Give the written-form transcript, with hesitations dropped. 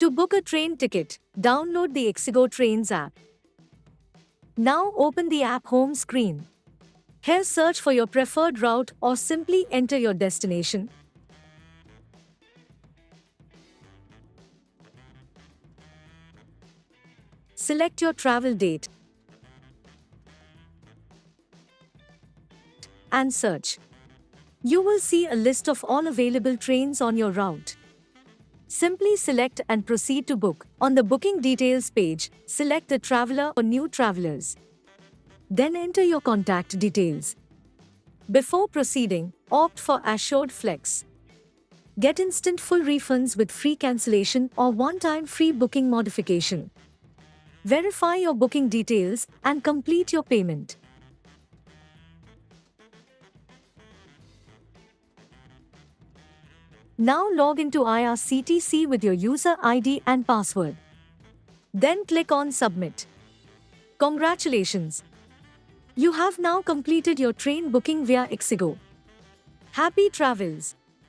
To book a train ticket, download the ixigo Trains app. Now open the app home screen. Here search for your preferred route or simply enter your destination. Select your travel date and search. You will see a list of all available trains on your route. Simply select and proceed to book. On the booking details page, select the traveler or new travelers. Then enter your contact details. Before proceeding, opt for Assured Flex. Get instant full refunds with free cancellation or one-time free booking modification. Verify your booking details and complete your payment. Now log into IRCTC with your user ID and password. Then click on Submit. Congratulations! You have now completed your train booking via ixigo. Happy travels!